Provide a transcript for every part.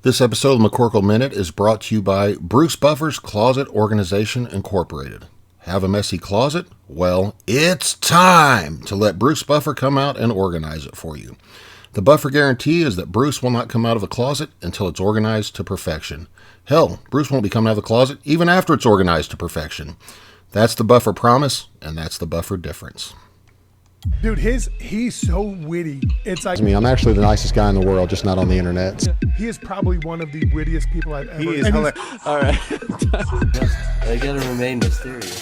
This episode of McCorkle Minute is brought to you by Bruce Buffer's Closet Organization Incorporated. Have a messy closet? Well, it's time to let Bruce Buffer come out and organize it for you. The Buffer guarantee is that Bruce will not come out of the closet until it's organized to perfection. Hell, Bruce won't be coming out of the closet even after it's organized to perfection. That's the Buffer promise, and that's the Buffer difference. Dude, he's so witty. It's like I'm actually the nicest guy in the world, just not on the internet. he is probably one of the wittiest people I've ever. He is hilarious. All right. I gotta remain mysterious.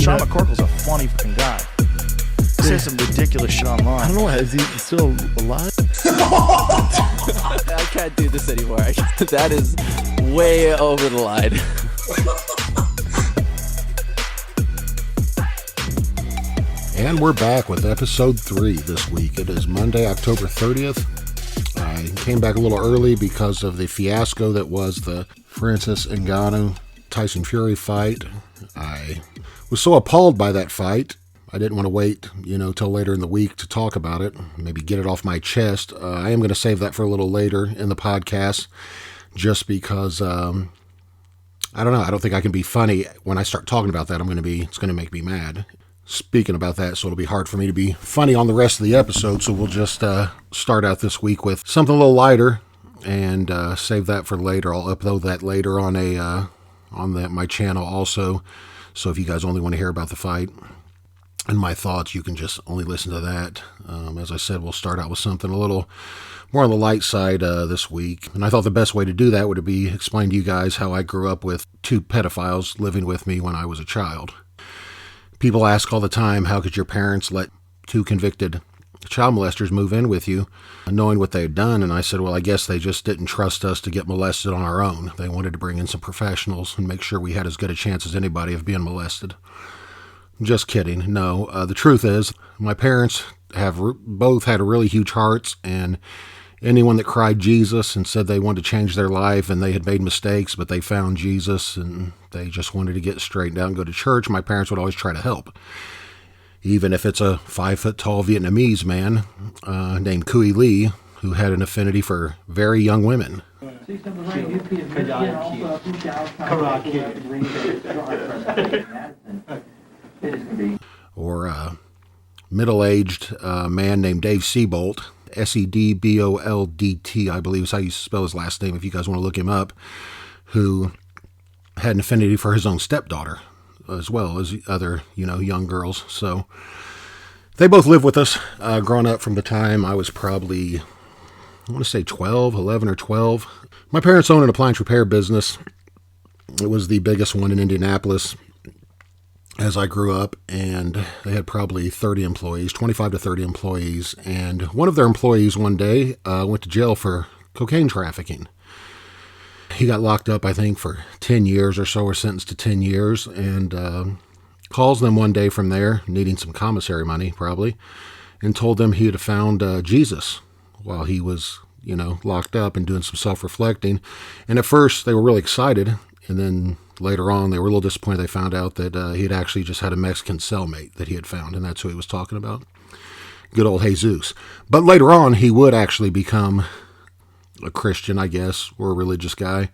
Sean McCorkle's a funny fucking guy. He says some ridiculous shit online. I don't know, is he still alive? I can't do this anymore. That is way over the line. And we're back with episode 3 this week. It is Monday, October 30th. I came back a little early because of the fiasco that was the Francis Ngannou Tyson Fury fight. I was so appalled by that fight. I didn't want to wait, till later in the week to talk about it, maybe get it off my chest. I am going to save that for a little later in the podcast just because, I don't know, I don't think I can be funny. When I start talking about that, it's going to make me mad. Speaking about that, so it'll be hard for me to be funny on the rest of the episode, so we'll just start out this week with something a little lighter and save that for later. I'll upload that later on my channel also, so if you guys only want to hear about the fight and my thoughts, you can just only listen to that. As I said, we'll start out with something a little more on the light side this week, and I thought the best way to do that would be explain to you guys how I grew up with 2 pedophiles living with me when I was a child. People ask all the time, how could your parents let 2 convicted child molesters move in with you, knowing what they had done? And I said, well, I guess they just didn't trust us to get molested on our own. They wanted to bring in some professionals and make sure we had as good a chance as anybody of being molested. Just kidding. No, the truth is, my parents have both had really huge hearts, and anyone that cried Jesus and said they wanted to change their life and they had made mistakes, but they found Jesus and they just wanted to get straightened out and go to church, my parents would always try to help. Even if it's a 5-foot-tall Vietnamese man named Cui Lee, who had an affinity for very young women. Or a middle-aged man named Dave Seabolt, Sedboldt, I believe is how you spell his last name if you guys want to look him up, who had an affinity for his own stepdaughter as well as other, young girls. So they both lived with us growing up from the time I was probably, I want to say 11 or 12. My parents owned an appliance repair business. It was the biggest one in Indianapolis as I grew up, and they had probably 30 employees, 25 to 30 employees, and one of their employees one day went to jail for cocaine trafficking. He got locked up, I think, for 10 years or so, or sentenced to 10 years, and calls them one day from there, needing some commissary money, probably, and told them he had found Jesus while he was, locked up and doing some self-reflecting. And at first, they were really excited, and then later on, they were a little disappointed. They found out that he had actually just had a Mexican cellmate that he had found, and that's who he was talking about. Good old Jesus. But later on, he would actually become a Christian, I guess, or a religious guy.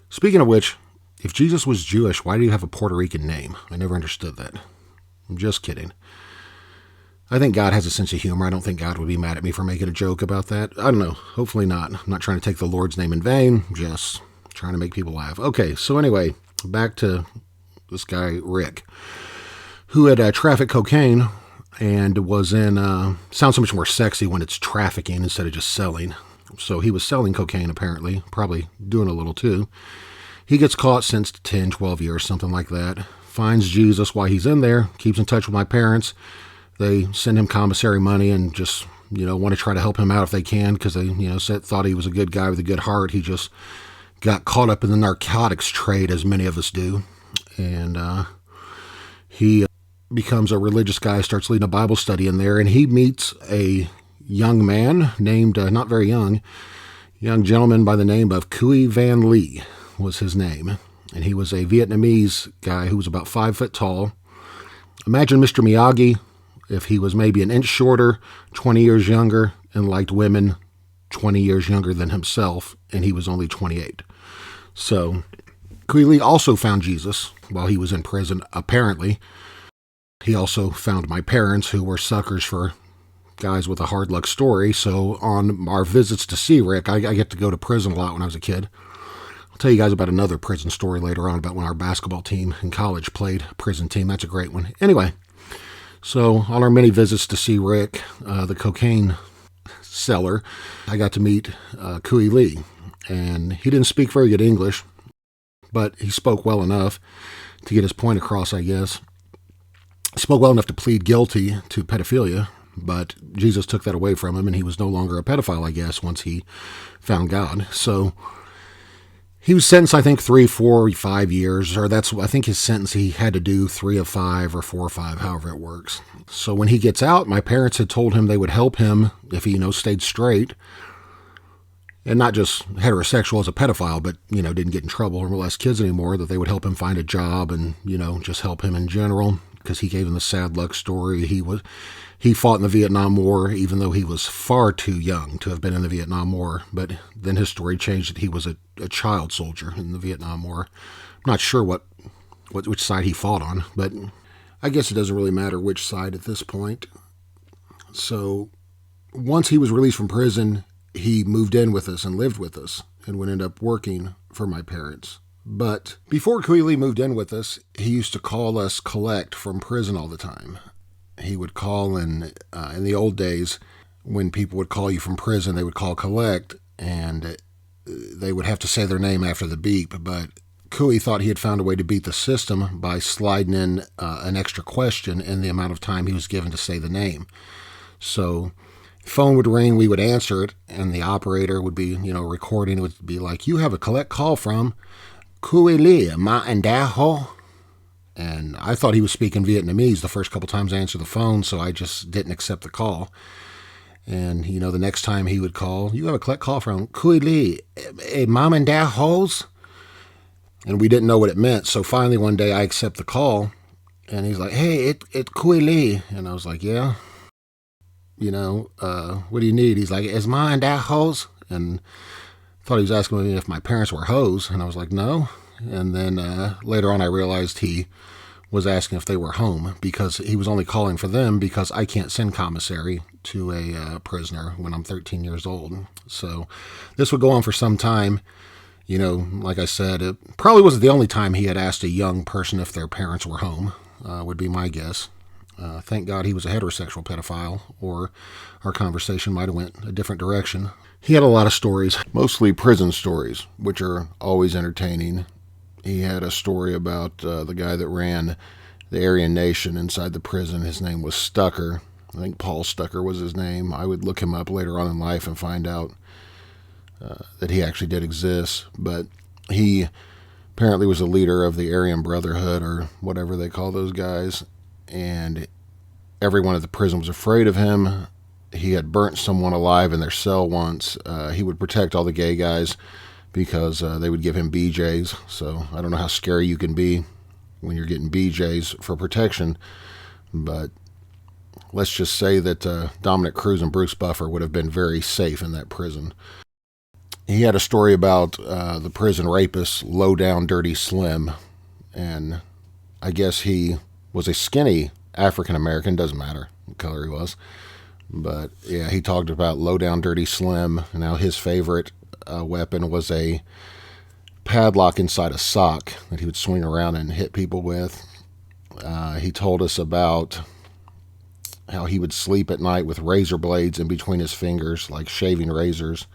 Speaking of which, if Jesus was Jewish, why do you have a Puerto Rican name? I never understood that. I'm just kidding. I think God has a sense of humor. I don't think God would be mad at me for making a joke about that. I don't know. Hopefully not. I'm not trying to take the Lord's name in vain. Just trying to make people laugh. Okay, so anyway, back to this guy, Rick, who had trafficked cocaine and was in, sounds so much more sexy when it's trafficking instead of just selling. So he was selling cocaine, apparently, probably doing a little too. He gets caught, sentenced to 10, 12 years, something like that. Finds Jesus while he's in there, keeps in touch with my parents. They send him commissary money and just, want to try to help him out if they can, because they, thought he was a good guy with a good heart. He just got caught up in the narcotics trade, as many of us do. And he becomes a religious guy, starts leading a Bible study in there, and he meets a young man named, not very young gentleman by the name of Cui Van Lee was his name. And he was a Vietnamese guy who was about 5 foot tall. Imagine Mr. Miyagi if he was maybe an inch shorter, 20 years younger, and liked women 20 years younger than himself, and he was only 28. So Kui Lee also found Jesus while he was in prison, apparently. He also found my parents, who were suckers for guys with a hard luck story. So on our visits to see Rick, I get to go to prison a lot when I was a kid. I'll tell you guys about another prison story later on about when our basketball team in college played prison team. That's a great one. Anyway, so on our many visits to see Rick, the cocaine seller, I got to meet Kui Lee. And he didn't speak very good English, but he spoke well enough to get his point across, I guess. He spoke well enough to plead guilty to pedophilia, but Jesus took that away from him, and he was no longer a pedophile, I guess, once he found God. So he was sentenced, I think, 3, 4, 5 years, or I think his sentence, he had to do 3 of 5 or 4 or 5, however it works. So when he gets out, my parents had told him they would help him if he, stayed straight, and not just heterosexual as a pedophile, but, didn't get in trouble or molest kids anymore, that they would help him find a job and, just help him in general, because he gave him the sad luck story. He fought in the Vietnam War, even though he was far too young to have been in the Vietnam War. But then his story changed that he was a child soldier in the Vietnam War. I'm not sure which side he fought on, but I guess it doesn't really matter which side at this point. So once he was released from prison, he moved in with us and lived with us and would end up working for my parents. But before Kui Lee moved in with us, he used to call us collect from prison all the time. He would call in the old days, when people would call you from prison, they would call collect, and they would have to say their name after the beep. But Kui thought he had found a way to beat the system by sliding in an extra question in the amount of time he was given to say the name. So phone would ring, we would answer it, and the operator would be, recording. It would be like, "You have a collect call from Kui Lee, Ma and Da Ho." And I thought he was speaking Vietnamese the first couple times I answered the phone, so I just didn't accept the call. And, the next time he would call, "You have a collect call from Kui Lee, Mom and Dad Hoes?" And we didn't know what it meant. So finally one day I accept the call, and he's like, "Hey, it's Kui Lee." And I was like, "Yeah. What do you need?" He's like, "Is Mom and Dad Hoes?" And I thought he was asking me if my parents were hoes. And I was like, "No." And then later on I realized he was asking if they were home, because he was only calling for them because I can't send commissary to a prisoner when I'm 13 years old. So this would go on for some time. Like I said, it probably wasn't the only time he had asked a young person if their parents were home, would be my guess. Thank God he was a heterosexual pedophile, or our conversation might have went a different direction. He had a lot of stories, mostly prison stories, which are always entertaining. He had a story about the guy that ran the Aryan Nation inside the prison. His name was Stucker. I think Paul Stucker was his name. I would look him up later on in life and find out that he actually did exist. But he apparently was a leader of the Aryan Brotherhood, or whatever they call those guys. And everyone at the prison was afraid of him. He had burnt someone alive in their cell once. He would protect all the gay guys because they would give him BJs. So I don't know how scary you can be when you're getting BJs for protection. But let's just say that Dominic Cruz and Bruce Buffer would have been very safe in that prison. He had a story about the prison rapist, Low Down Dirty Slim. And I guess he was a skinny African-American. Doesn't matter what color he was. But yeah, he talked about Low Down Dirty Slim. Now his favorite weapon was a padlock inside a sock that he would swing around and hit people with. He told us about how he would sleep at night with razor blades in between his fingers, like shaving razors.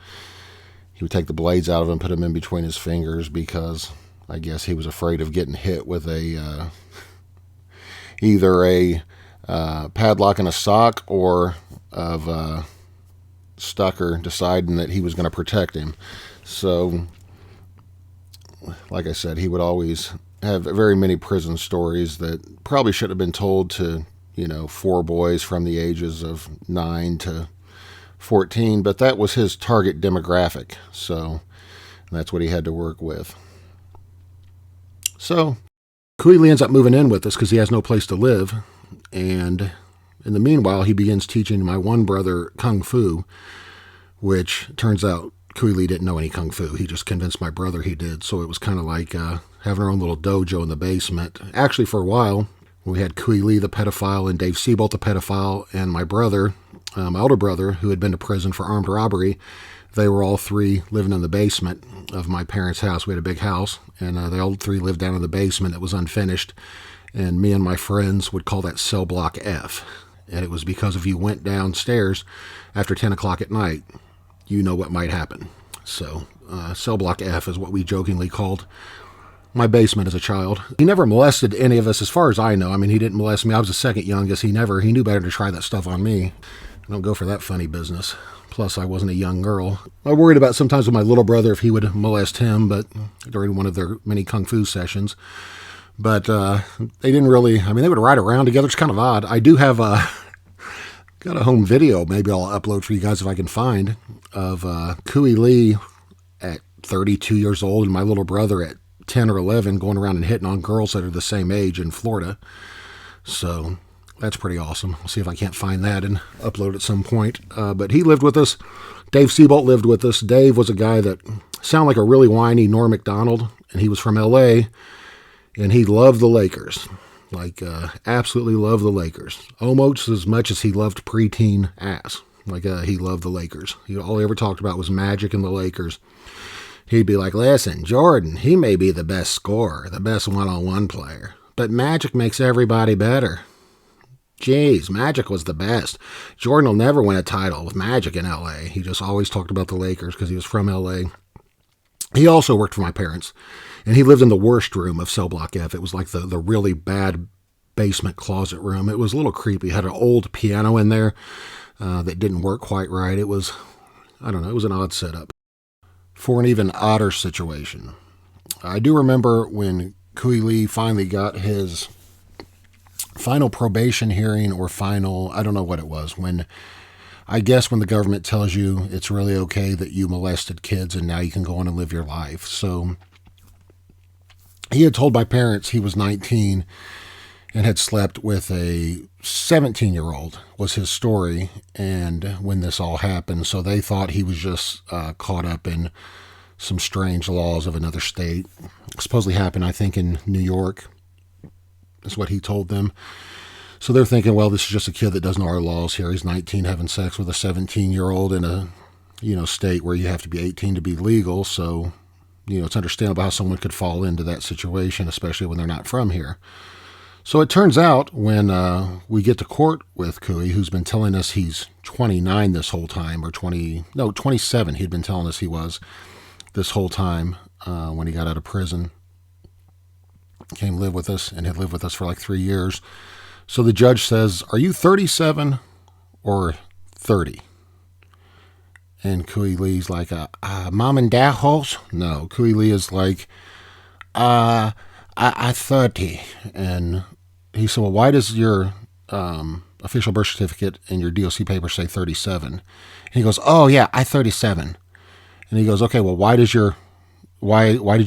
He would take the blades out of them, put them in between his fingers, because I guess he was afraid of getting hit with either a padlock in a sock, or of Stucker deciding that he was going to protect him. So, like I said, he would always have very many prison stories that probably should have been told to, 4 boys from the ages of 9 to 14, but that was his target demographic, so that's what he had to work with. So Kui Lee ends up moving in with us because he has no place to live, and In the meanwhile, he begins teaching my one brother Kung Fu, which turns out Kui Lee didn't know any Kung Fu. He just convinced my brother he did. So it was kind of like having our own little dojo in the basement. Actually, for a while, we had Kui Lee the pedophile and Dave Seabolt the pedophile, and my brother, my older brother, who had been to prison for armed robbery. They were all three living in the basement of my parents' house. We had a big house, and they all three lived down in the basement. It was unfinished, and me and my friends would call that cell block F. And it was because if you went downstairs after 10 o'clock at night, you know what might happen. So cell block F is what we jokingly called my basement as a child. He never molested any of us as far as I know. I mean, he didn't molest me. I was the second youngest. He knew better to try that stuff on me. I don't go for that funny business. Plus, I wasn't a young girl. I worried about sometimes with my little brother if he would molest him, but during one of their many Kung Fu sessions. But they didn't really, I mean, they would ride around together. It's kind of odd. I do have got a home video, maybe I'll upload for you guys if I can find, of Kui Lee at 32 years old and my little brother at 10 or 11 going around and hitting on girls that are the same age in Florida. So that's pretty awesome. I'll see if I can't find that and upload at some point. But he lived with us. Dave Seabolt lived with us. Dave was a guy that sounded like a really whiny Norm Macdonald, and he was from L.A., and he loved the Lakers. Like, absolutely loved the Lakers. Almost as much as he loved preteen ass. Like, he loved the Lakers. All he ever talked about was Magic and the Lakers. He'd be like, listen, Jordan, he may be the best scorer, the best one-on-one player, but Magic makes everybody better. Jeez, Magic was the best. Jordan will never win a title with Magic in L.A. He just always talked about the Lakers because he was from L.A. He also worked for my parents, and he lived in the worst room of Cell Block F. It was like the really bad basement closet room. It was a little creepy. It had an old piano in there that didn't work quite right. It was, I don't know, it was an odd setup. For an even odder situation, I do remember when Kui Lee finally got his final probation hearing or final, I don't know what it was, when the government tells you it's really okay that you molested kids and now you can go on and live your life. So he had told my parents he was 19 and had slept with a 17-year-old was his story. And when this all happened, so they thought he was just caught up in some strange laws of another state. It supposedly happened, I think, in New York, is what he told them. So they're thinking, well, this is just a kid that doesn't know our laws here. He's 19 having sex with a 17-year-old in a, state where you have to be 18 to be legal. So, it's understandable how someone could fall into that situation, especially when they're not from here. So it turns out when we get to court with Kui, who's been telling us he's 29 this whole time, 27 he'd been telling us he was this whole time when he got out of prison. Came live with us and had lived with us for like 3 years. So the judge says, are you 37 or 30? And Kui Lee's like, mom and dad house? No, Kui Lee is like, I 30. And he said, well, why does your official birth certificate and your DOC paper say 37? And he goes, oh, yeah, I 37. And he goes, okay, well, why did you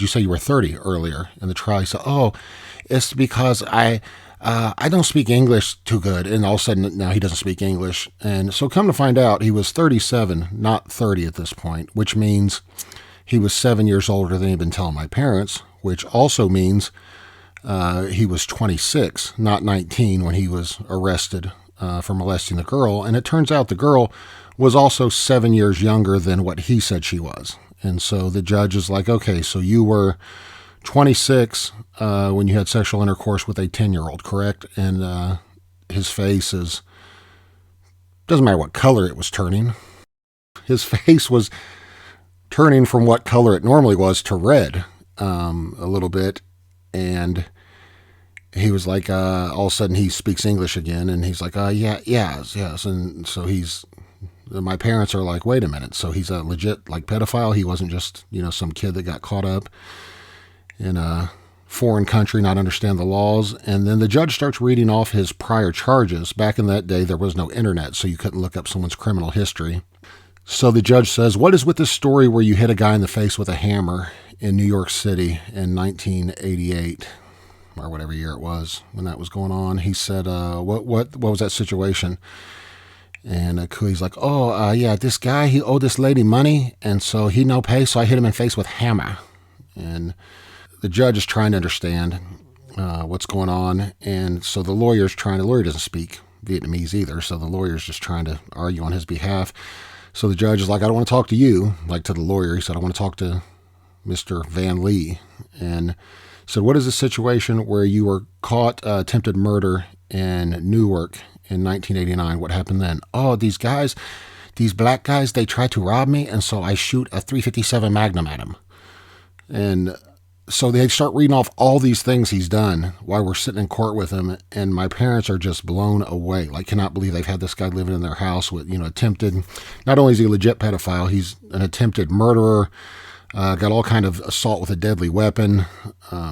say you were 30 earlier in the trial? He said, oh, it's because I don't speak English too good. And all of a sudden now he doesn't speak English. And so come to find out, he was 37, not 30 at this point, which means he was 7 years older than he'd been telling my parents, which also means he was 26, not 19 when he was arrested for molesting the girl. And it turns out the girl was also 7 years younger than what he said she was. And so the judge is like, okay, so you were 26 when you had sexual intercourse with a 10-year-old, correct? And his face doesn't matter what color it was turning. His face was turning from what color it normally was to red a little bit. And he was like, all of a sudden he speaks English again. And he's like, yes. And so my parents are like, wait a minute. So he's a legit pedophile. He wasn't just, some kid that got caught up in a foreign country, not understand the laws. And then the judge starts reading off his prior charges. Back in that day, there was no internet, so you couldn't look up someone's criminal history. So the judge says, what is with this story where you hit a guy in the face with a hammer in New York City in 1988? or whatever year it was when that was going on. He said, what was that situation? And Kui's like, yeah, this guy, he owed this lady money, and so he no pay, so I hit him in face with hammer. And the judge is trying to understand what's going on, and so the lawyer doesn't speak Vietnamese either, so the lawyer's just trying to argue on his behalf. So the judge is like, I don't want to talk to you, like to the lawyer. He said, I want to talk to Mr. Van Lee. And said, what is the situation where you were caught attempted murder in Newark in 1989? What happened then? Oh, these black guys, they tried to rob me, and so I shoot a .357 Magnum at them. And so they start reading off all these things he's done while we're sitting in court with him, and my parents are just blown away. Like, cannot believe they've had this guy living in their house with, attempted, not only is he a legit pedophile, he's an attempted murderer, got all kind of assault with a deadly weapon.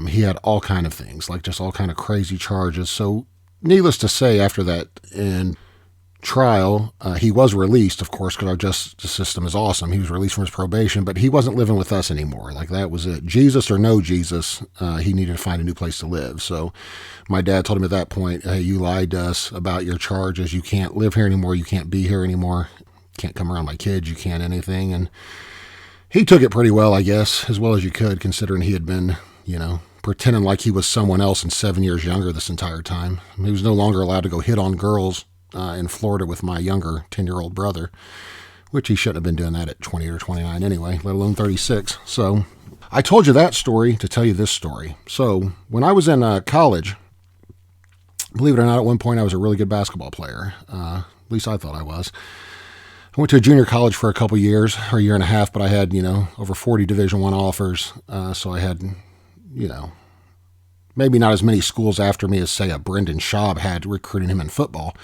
He had all kind of things, like just all kind of crazy charges. So needless to say, after that in trial, he was released, of course, because our justice system is awesome. He was released from his probation, but he wasn't living with us anymore. Like, that was it. Jesus or no Jesus, he needed to find a new place to live. So my dad told him at that point, hey, you lied to us about your charges. You can't live here anymore. You can't be here anymore. Can't come around my kids. You can't anything. And he took it pretty well, I guess, as well as you could, considering he had been, pretending like he was someone else and 7 years younger this entire time. He was no longer allowed to go hit on girls in Florida with my younger 10-year-old brother, which he shouldn't have been doing that at 20 or 29 anyway, let alone 36. So I told you that story to tell you this story. So when I was in college, believe it or not, at one point I was a really good basketball player. At least I thought I was. I went to a junior college for a couple years, or a year and a half, but I had, over 40 Division I offers. So I had, maybe not as many schools after me as, say, a Brendan Schaub had recruiting him in football.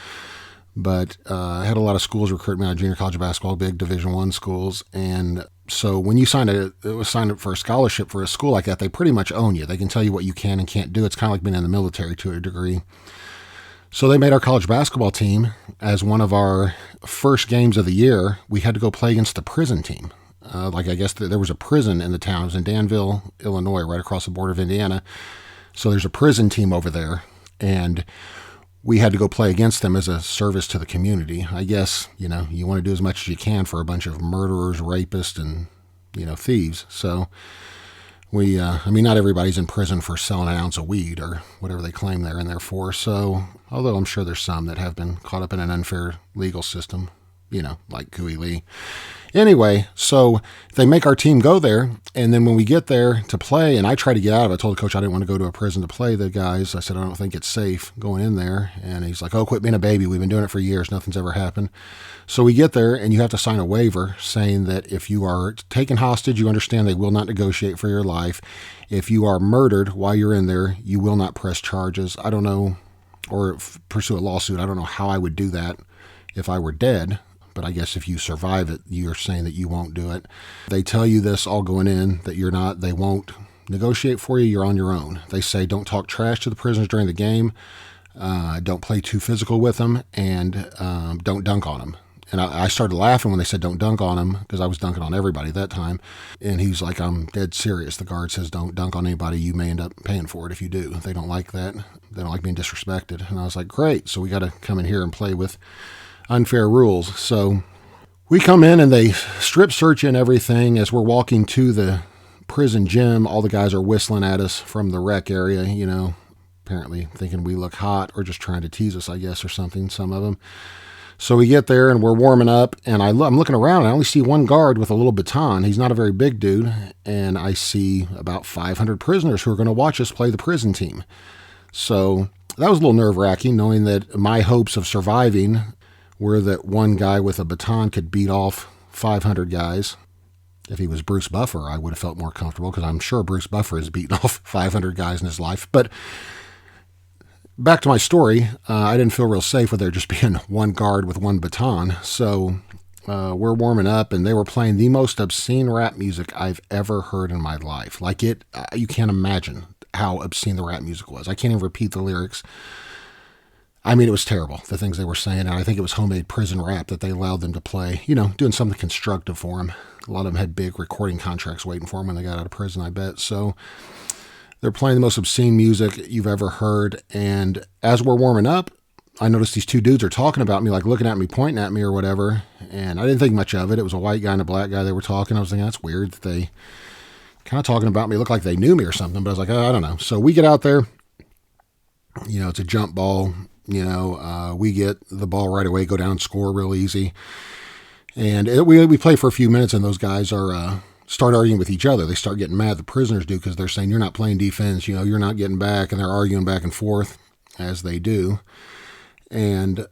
But I had a lot of schools recruit me out of junior college basketball, big Division I schools. And so when you signed up for a scholarship for a school like that, they pretty much own you. They can tell you what you can and can't do. It's kind of like being in the military to a degree. So they made our college basketball team as one of our first games of the year. We had to go play against the prison team. I guess there was a prison in the town. It was in Danville, Illinois, right across the border of Indiana. So there's a prison team over there, and we had to go play against them as a service to the community. I guess, you want to do as much as you can for a bunch of murderers, rapists, and, thieves. So we, not everybody's in prison for selling an ounce of weed or whatever they claim they're in there for. So, although I'm sure there's some that have been caught up in an unfair legal system, like Kui Lee. Anyway, so they make our team go there, and then when we get there to play, and I try to get out of it, I told the coach I didn't want to go to a prison to play the guys. I said, I don't think it's safe going in there. And he's like, oh, quit being a baby. We've been doing it for years. Nothing's ever happened. So we get there, and you have to sign a waiver saying that if you are taken hostage, you understand they will not negotiate for your life. If you are murdered while you're in there, you will not press charges. I don't know, or pursue a lawsuit. I don't know how I would do that if I were dead. But I guess if you survive it, you're saying that you won't do it. They tell you this all going in, that they won't negotiate for you. You're on your own. They say don't talk trash to the prisoners during the game. Don't play too physical with them, and don't dunk on them. And I started laughing when they said don't dunk on them, because I was dunking on everybody that time. And he's like, I'm dead serious. The guard says don't dunk on anybody. You may end up paying for it if you do. They don't like that. They don't like being disrespected. And I was like, great. So we got to come in here and play with unfair rules. So we come in and they strip search and everything. As we're walking to the prison gym, all the guys are whistling at us from the rec area, apparently thinking we look hot or just trying to tease us, I guess, or something, some of them. So we get there and we're warming up, and I'm looking around and I only see one guard with a little baton. He's not a very big dude, and I see about 500 prisoners who are going to watch us play the prison team. So that was a little nerve-wracking, knowing that my hopes of surviving were that one guy with a baton could beat off 500 guys. If he was Bruce Buffer, I would have felt more comfortable, because I'm sure Bruce Buffer has beaten off 500 guys in his life. But back to my story, I didn't feel real safe with there just being one guard with one baton. So we're warming up, and they were playing the most obscene rap music I've ever heard in my life. Like you can't imagine how obscene the rap music was. I can't even repeat the lyrics. I mean, it was terrible, the things they were saying, and I think it was homemade prison rap that they allowed them to play, doing something constructive for them. A lot of them had big recording contracts waiting for them when they got out of prison, I bet. So They're playing the most obscene music you've ever heard. And as we're warming up, I noticed these two dudes are talking about me, like looking at me, pointing at me or whatever. And I didn't think much of it. It was a white guy and a black guy. They were talking. I was thinking, that's weird that they kind of talking about me. Looked like they knew me or something. But I was like, oh, I don't know. So we get out there. You know, it's a jump ball. You know, we get the ball right away, go down and score real easy. And we play for a few minutes, and those guys are start arguing with each other. They start getting mad, the prisoners do, because they're saying, you're not playing defense, you know, you're not getting back, and they're arguing back and forth, as they do. And,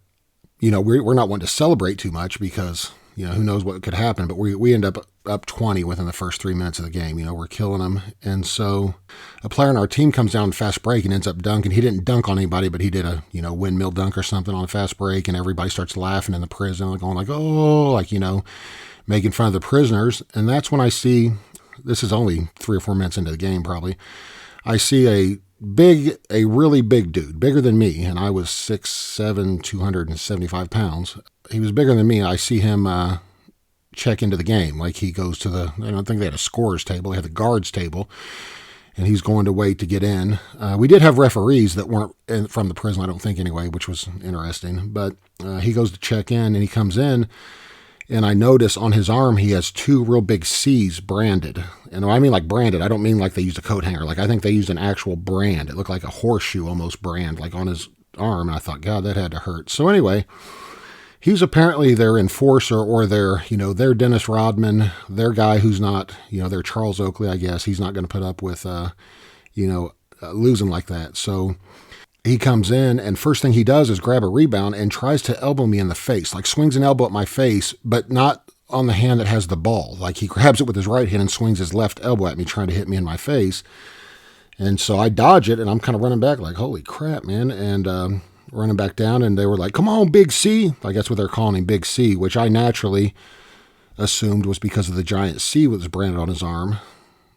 you know, we're not wanting to celebrate too much because, you know, who knows what could happen, but we end up 20 within the first 3 minutes of the game. You know, we're killing them. And so a player on our team comes down on fast break and ends up dunking. He didn't dunk on anybody, but he did a, you know, windmill dunk or something on a fast break, and everybody starts laughing in the prison, going like, oh, like, you know, making fun of the prisoners. And that's when I see, this is only 3 or 4 minutes into the game probably, I see a really big dude, bigger than me, and I was 6'7", 275 pounds. He was bigger than me. I see him check into the game. Like he goes to I don't think they had a scorer's table. They had the guards table, and he's going to wait to get in. We did have referees that weren't from the prison, I don't think anyway, which was interesting. But he goes to check in, and he comes in, and I notice on his arm he has 2 real big C's branded. And I mean like branded, I don't mean like they used a coat hanger. Like I think they used an actual brand. It looked like a horseshoe almost brand, like on his arm. And I thought, God, that had to hurt. So anyway, he's apparently their enforcer, or their Dennis Rodman, their guy who's not, you know, their Charles Oakley, I guess. He's not going to put up with, losing like that. So he comes in, and first thing he does is grab a rebound and tries to elbow me in the face, like swings an elbow at my face, but not on the hand that has the ball. Like he grabs it with his right hand and swings his left elbow at me, trying to hit me in my face. And so I dodge it, and I'm kind of running back like, holy crap, man. And running back down, and they were like, come on, Big C. Like that's what they're calling him, Big C, which I naturally assumed was because of the giant C that was branded on his arm.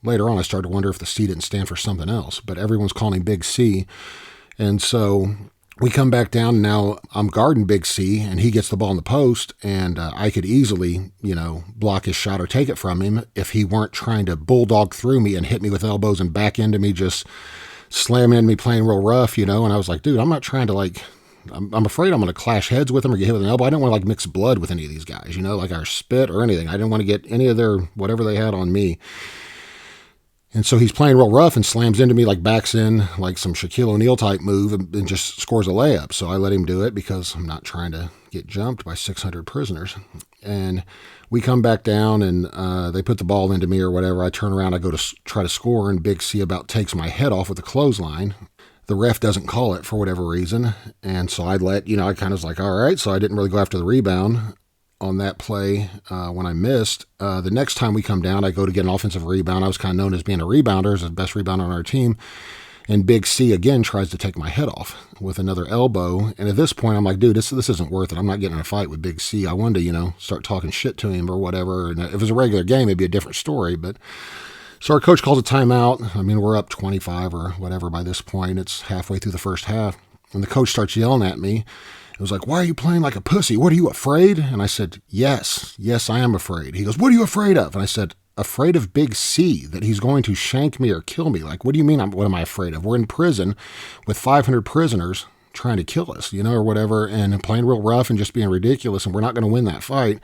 Later on, I started to wonder if the C didn't stand for something else, but everyone's calling him Big C. And so we come back down, and now I'm guarding Big C, and he gets the ball in the post, and I could easily, you know, block his shot or take it from him if he weren't trying to bulldog through me and hit me with elbows and back into me, just slamming into me, playing real rough, you know. And I was like, dude, I'm not trying to, like, I'm afraid I'm going to clash heads with him or get hit with an elbow. I didn't want to, like, mix blood with any of these guys, you know, like, or spit or anything. I didn't want to get any of their whatever they had on me. And so he's playing real rough and slams into me, like backs in like some Shaquille O'Neal type move, and just scores a layup. So I let him do it because I'm not trying to get jumped by 600 prisoners. And we come back down, and they put the ball into me or whatever. I turn around, I go to try to score, and Big C about takes my head off with a clothesline. The ref doesn't call it for whatever reason. And so I kind of was like, all right. So I didn't really go after the rebound on that play when I missed. The next time we come down, I go to get an offensive rebound. I was kind of known as being a rebounder, as the best rebounder on our team. And Big C again tries to take my head off with another elbow. And at this point, I'm like, dude, this isn't worth it. I'm not getting in a fight with Big C. I wanted to, you know, start talking shit to him or whatever. And if it was a regular game, it'd be a different story. But so our coach calls a timeout. I mean, we're up 25 or whatever by this point. It's halfway through the first half. And the coach starts yelling at me. It was like, why are you playing like a pussy? What, are you afraid? And I said, yes, I am afraid. He goes, what are you afraid of? And I said, afraid of Big C, that he's going to shank me or kill me. Like, what do you mean? What am I afraid of? We're in prison with 500 prisoners trying to kill us, you know, or whatever, and playing real rough and just being ridiculous, and we're not going to win that fight.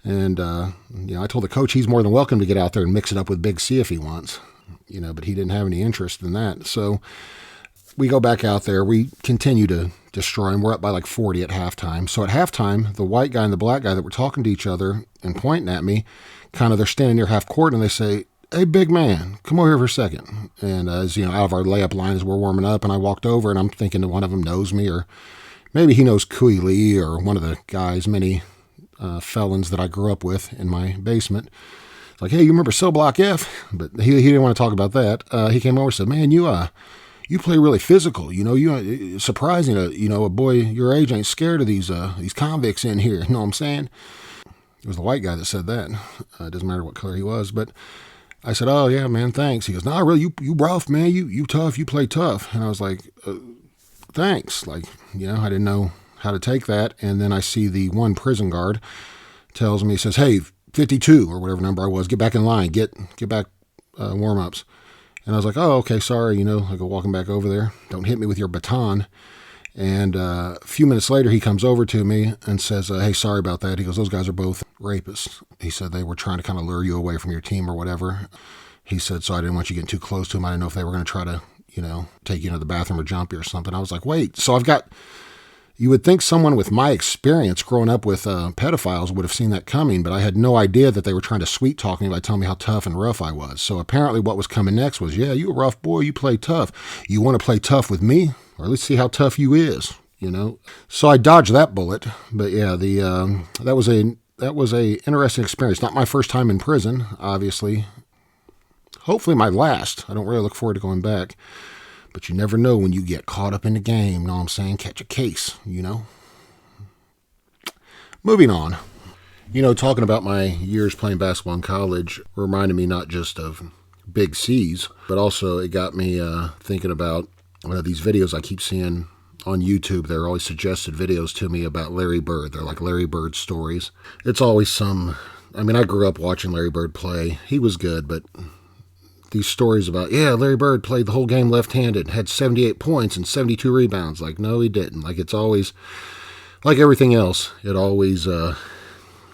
And, you know, I told the coach he's more than welcome to get out there and mix it up with Big C if he wants, you know, but he didn't have any interest in that. So we go back out there. We continue to destroy him. We're up by like 40 at halftime. So at halftime, the white guy and the black guy that were talking to each other and pointing at me, kind of, they're standing near half court, and they say, hey, big man, come over here for a second. And as, you know, out of our layup line as we're warming up, and I walked over, and I'm thinking that one of them knows me, or maybe he knows Kui Lee, or one of the guys, many felons that I grew up with in my basement. It's like, hey, you remember Cell Block F? But he didn't want to talk about that. He came over and said, man, you play really physical. You know, it's surprising that, you know, a boy your age ain't scared of these convicts in here. You know what I'm saying? It was the white guy that said that. It doesn't matter what color he was. But I said, oh, yeah, man, thanks. He goes, nah, really, you rough, man. You tough. You play tough. And I was like, thanks. Like, you know, I didn't know how to take that. And then I see the one prison guard tells me, he says, hey, 52 or whatever number I was, get back in line, get back warm-ups. And I was like, oh, okay, sorry, I go walking back over there. Don't hit me with your baton. And a few minutes later, he comes over to me and says, hey, sorry about that. He goes, those guys are both rapists. He said they were trying to kind of lure you away from your team or whatever. He said, so I didn't want you getting too close to him. I didn't know if they were going to try to, take you into the bathroom or jump you or something. I was like, wait, so you would think someone with my experience growing up with pedophiles would have seen that coming, but I had no idea that they were trying to sweet talk me by telling me how tough and rough I was. So apparently what was coming next was, yeah, you a rough boy, you play tough. You want to play tough with me? Or at least see how tough you is, So I dodged that bullet. But yeah, that was a interesting experience. Not my first time in prison, obviously. Hopefully my last. I don't really look forward to going back. But you never know when you get caught up in the game, know what I'm saying? Catch a case, Moving on. Talking about my years playing basketball in college reminded me not just of Big C's, but also it got me thinking about these videos I keep seeing on YouTube. They're always suggested videos to me about Larry Bird. They're like Larry Bird stories. It's always I grew up watching Larry Bird play. He was good, but these stories about, Larry Bird played the whole game left-handed, had 78 points and 72 rebounds. Like, no, he didn't. Like, it's always, like everything else, it always,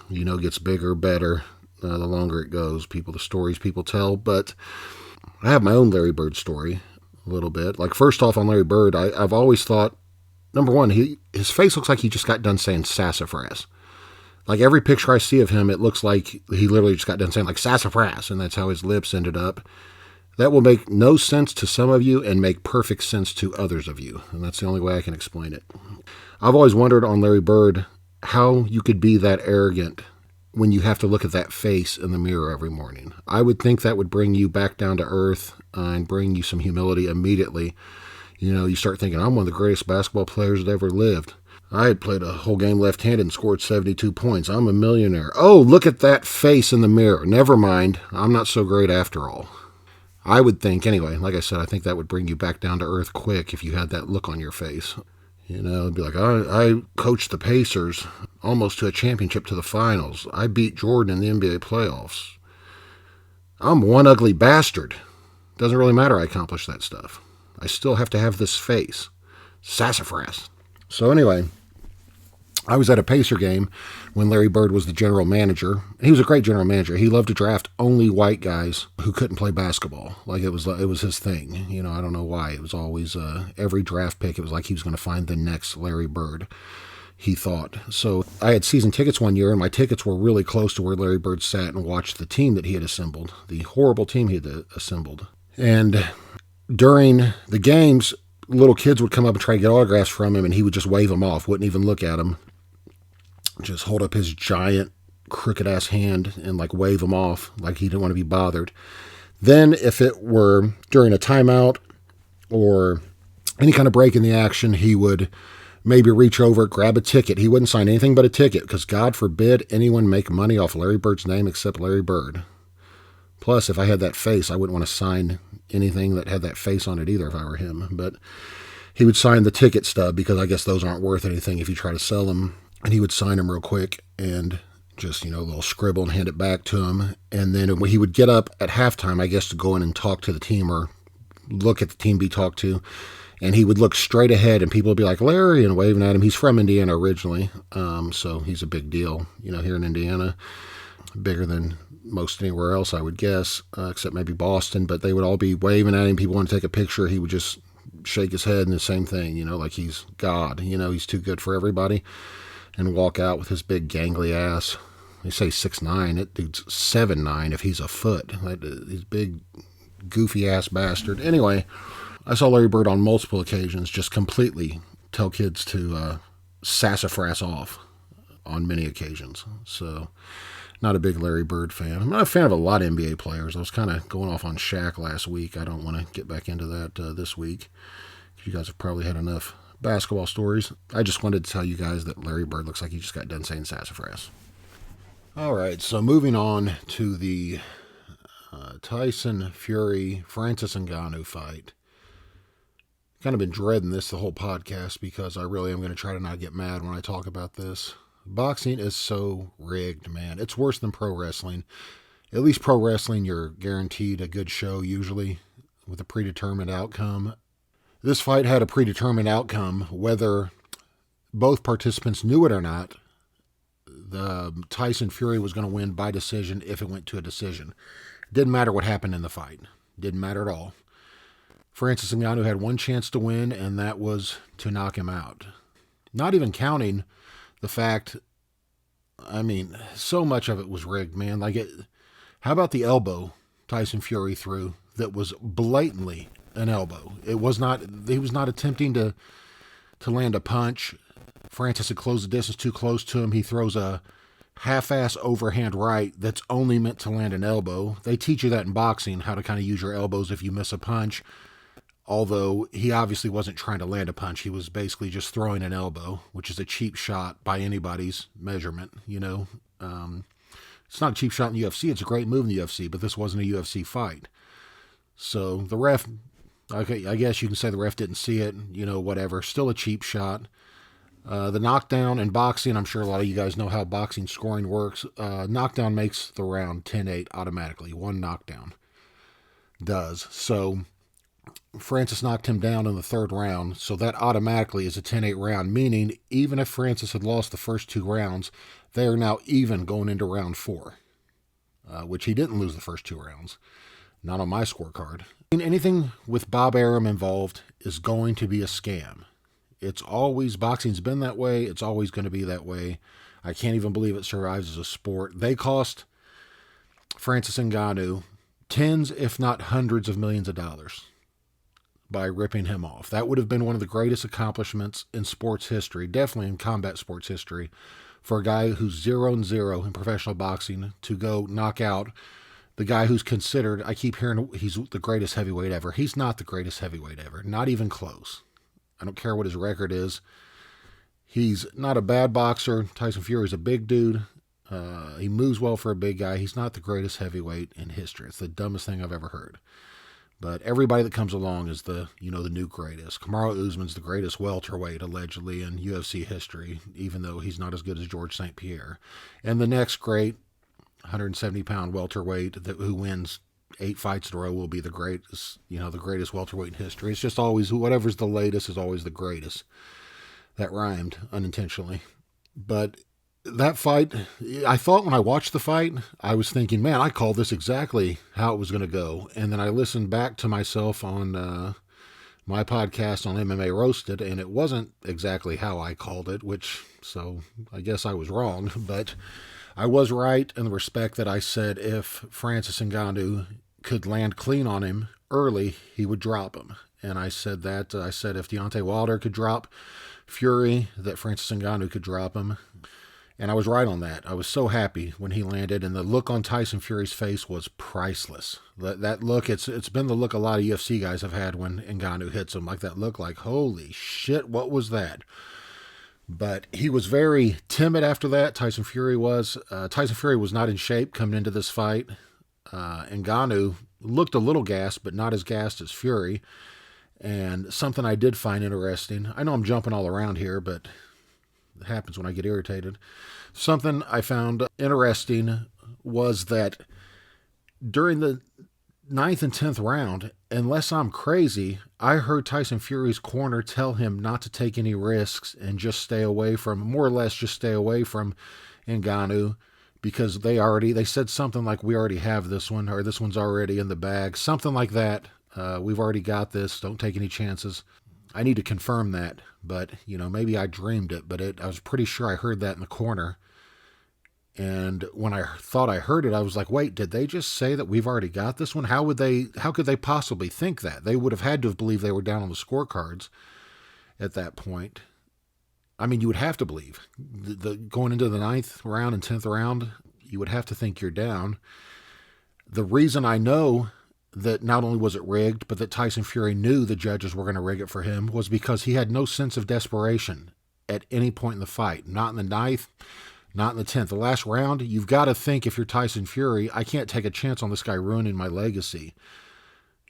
gets bigger, better, the longer it goes. The stories people tell. But I have my own Larry Bird story a little bit. Like, first off on Larry Bird, I've always thought, number one, his face looks like he just got done saying sassafras. Like, every picture I see of him, it looks like he literally just got done saying, like, sassafras, and that's how his lips ended up. That will make no sense to some of you and make perfect sense to others of you, and that's the only way I can explain it. I've always wondered on Larry Bird how you could be that arrogant when you have to look at that face in the mirror every morning. I would think that would bring you back down to earth and bring you some humility immediately. You start thinking, I'm one of the greatest basketball players that ever lived. I had played a whole game left-handed and scored 72 points. I'm a millionaire. Oh, look at that face in the mirror. Never mind. I'm not so great after all. I would think, anyway, like I said, I think that would bring you back down to earth quick if you had that look on your face. It'd be like, I coached the Pacers almost to a championship to the finals. I beat Jordan in the NBA playoffs. I'm one ugly bastard. Doesn't really matter I accomplished that stuff. I still have to have this face. Sassafras. So anyway, I was at a Pacer game when Larry Bird was the general manager. He was a great general manager. He loved to draft only white guys who couldn't play basketball. Like it was his thing. I don't know why. It was always every draft pick. It was like he was going to find the next Larry Bird, he thought. So I had season tickets one year, and my tickets were really close to where Larry Bird sat and watched the team that he had assembled, the horrible team he had assembled. And during the games, little kids would come up and try to get autographs from him, and he would just wave them off, wouldn't even look at them. Just hold up his giant, crooked-ass hand and, wave them off, like he didn't want to be bothered. Then, if it were during a timeout or any kind of break in the action, he would maybe reach over, grab a ticket. He wouldn't sign anything but a ticket, because God forbid anyone make money off Larry Bird's name except Larry Bird. Plus, if I had that face, I wouldn't want to sign anything that had that face on it either if I were him. But he would sign the ticket stub, because I guess those aren't worth anything if you try to sell them. And he would sign them real quick and just, a little scribble and hand it back to him. And then he would get up at halftime, I guess, to go in and talk to the team or look at the team be talked to. And he would look straight ahead, and people would be like, Larry, and waving at him. He's from Indiana originally, so he's a big deal, here in Indiana. Bigger than most anywhere else, I would guess, except maybe Boston. But they would all be waving at him. People want to take a picture. He would just shake his head and the same thing, like he's God. He's too good for everybody. And walk out with his big gangly ass. They say 6'9". That dude's 7'9" if he's a foot. He's big, goofy-ass bastard. Anyway, I saw Larry Bird on multiple occasions just completely tell kids to sassafras off on many occasions. So, not a big Larry Bird fan. I'm not a fan of a lot of NBA players. I was kind of going off on Shaq last week. I don't want to get back into that this week. You guys have probably had enough basketball stories. I just wanted to tell you guys that Larry Bird looks like he just got done saying sassafras. All right, so moving on to the Tyson Fury Francis Ngannou fight. Kind of been dreading this the whole podcast because I really am going to try to not get mad when I talk about this. Boxing is so rigged, man. It's worse than pro wrestling. At least pro wrestling, you're guaranteed a good show usually. with a predetermined outcome. This fight had a predetermined outcome, whether both participants knew it or not. The Tyson Fury was going to win by decision if it went to a decision. Didn't matter what happened in the fight. Didn't matter at all. Francis Ngannou had one chance to win, and that was to knock him out. Not even counting the fact, so much of it was rigged, man. How about the elbow Tyson Fury threw that was blatantly an elbow? He was not attempting to land a punch. Francis had closed the distance too close to him. He throws a half-ass overhand right that's only meant to land an elbow. They teach you that in boxing, how to kind of use your elbows if you miss a punch. Although he obviously wasn't trying to land a punch. He was basically just throwing an elbow, which is a cheap shot by anybody's measurement, It's not a cheap shot in the UFC. It's a great move in the UFC, but this wasn't a UFC fight. So the ref, okay, I guess you can say the ref didn't see it, whatever. Still a cheap shot. The knockdown in boxing, I'm sure a lot of you guys know how boxing scoring works. Knockdown makes the round 10-8 automatically. One knockdown does. So Francis knocked him down in the third round, so that automatically is a 10-8 round, meaning even if Francis had lost the first two rounds, they are now even going into round 4, which he didn't lose the first two rounds. Not on my scorecard. Anything with Bob Arum involved is going to be a scam. Boxing's been that way. It's always going to be that way. I can't even believe it survives as a sport. They cost Francis Ngannou tens, if not hundreds of millions of dollars by ripping him off. That would have been one of the greatest accomplishments in sports history, definitely in combat sports history, for a guy who's 0-0 in professional boxing to go knock out the guy who's considered, I keep hearing he's the greatest heavyweight ever. He's not the greatest heavyweight ever. Not even close. I don't care what his record is. He's not a bad boxer. Tyson Fury's a big dude. He moves well for a big guy. He's not the greatest heavyweight in history. It's the dumbest thing I've ever heard. But everybody that comes along is the new greatest. Kamaru Usman's the greatest welterweight, allegedly, in UFC history, even though he's not as good as George St. Pierre. And the next great 170-pound welterweight who wins 8 fights in a row will be the greatest, the greatest welterweight in history. It's just always, whatever's the latest is always the greatest. That rhymed unintentionally. But that fight, I thought when I watched the fight, I was thinking, man, I called this exactly how it was going to go. And then I listened back to myself on my podcast on MMA Roasted, and it wasn't exactly how I called it, so I guess I was wrong. But I was right in the respect that I said if Francis Ngannou could land clean on him early, he would drop him. And I said that. I said if Deontay Wilder could drop Fury, that Francis Ngannou could drop him. And I was right on that. I was so happy when he landed, and the look on Tyson Fury's face was priceless. That look, it's been the look a lot of UFC guys have had when Ngannou hits him, like that look like, holy shit, what was that? But he was very timid after that. Tyson Fury was. Tyson Fury was not in shape coming into this fight. Ngannou looked a little gassed, but not as gassed as Fury. And something I did find interesting, I know I'm jumping all around here, but it happens when I get irritated. Something I found interesting was that during the 9th and 10th round, unless I'm crazy, I heard Tyson Fury's corner tell him not to take any risks and just stay away from Ngannou, because they said something like, we already have this one, or this one's already in the bag, something like that. We've already got this. Don't take any chances. I need to confirm that, but maybe I dreamed it, but I was pretty sure I heard that in the corner. And when I thought I heard it, I was like, wait, did they just say that we've already got this one? How could they possibly think that? They would have had to have believed they were down on the scorecards at that point. I mean, you would have to believe. Going into the 9th round and 10th round, you would have to think you're down. The reason I know that not only was it rigged, but that Tyson Fury knew the judges were going to rig it for him was because he had no sense of desperation at any point in the fight. Not in the 9th, not in the 10th. The last round, you've got to think, if you're Tyson Fury, I can't take a chance on this guy ruining my legacy.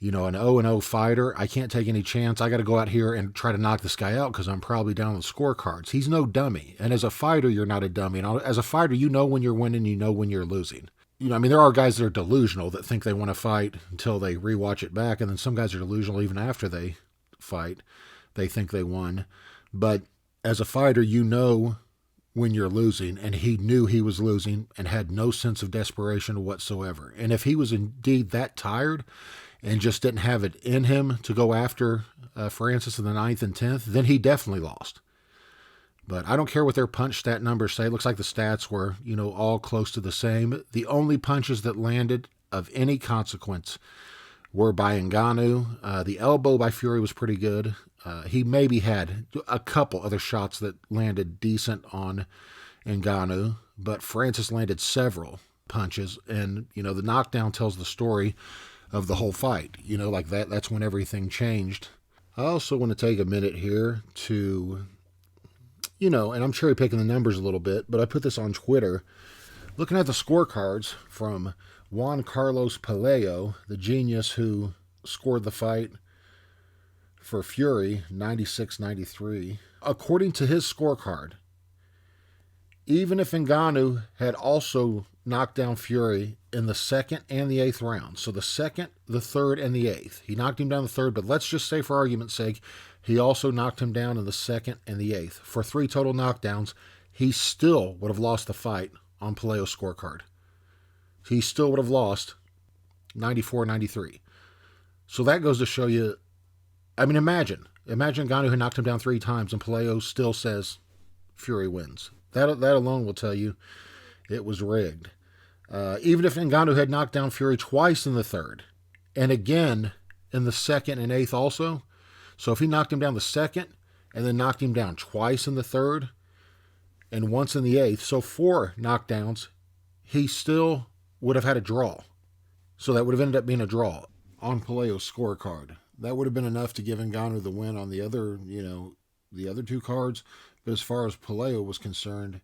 An 0-0 fighter, I can't take any chance. I got to go out here and try to knock this guy out because I'm probably down on the scorecards. He's no dummy. And as a fighter, you're not a dummy. And as a fighter, you know when you're winning, you know when you're losing. I mean, there are guys that are delusional that think they want to fight until they rewatch it back, and then some guys are delusional even after they fight. They think they won. But as a fighter, you know when you're losing, and he knew he was losing and had no sense of desperation whatsoever. And if he was indeed that tired and just didn't have it in him to go after Francis in the 9th and 10th, then he definitely lost. But I don't care what their punch stat numbers say. It looks like the stats were, all close to the same. The only punches that landed of any consequence were by Ngannou. The elbow by Fury was pretty good. He maybe had a couple other shots that landed decent on Ngannou, but Francis landed several punches. And, the knockdown tells the story of the whole fight. Like that's when everything changed. I also want to take a minute here to... and I'm cherry picking the numbers a little bit, but I put this on Twitter. Looking at the scorecards from Juan Carlos Pelayo, the genius who scored the fight for Fury, 96-93. According to his scorecard, even if Ngannou had also knocked down Fury in the 2nd and the 8th round, so the 2nd, the 3rd, and the 8th. He knocked him down the 3rd, but let's just say for argument's sake, he also knocked him down in the 2nd and the 8th. For 3 total knockdowns, he still would have lost the fight on Pelayo's scorecard. He still would have lost 94-93. So that goes to show you, I mean, imagine Ngannou had knocked him down 3 times and Pelayo still says Fury wins. That alone will tell you it was rigged. Even if Ngannou had knocked down Fury twice in the 3rd, and again in the 2nd and 8th also, so if he knocked him down the 2nd and then knocked him down twice in the 3rd and once in the 8th, so 4 knockdowns, he still would have had a draw. So that would have ended up being a draw on Pelayo's scorecard. That would have been enough to give Ngannou the win on the other, the other 2 cards. But as far as Pelayo was concerned,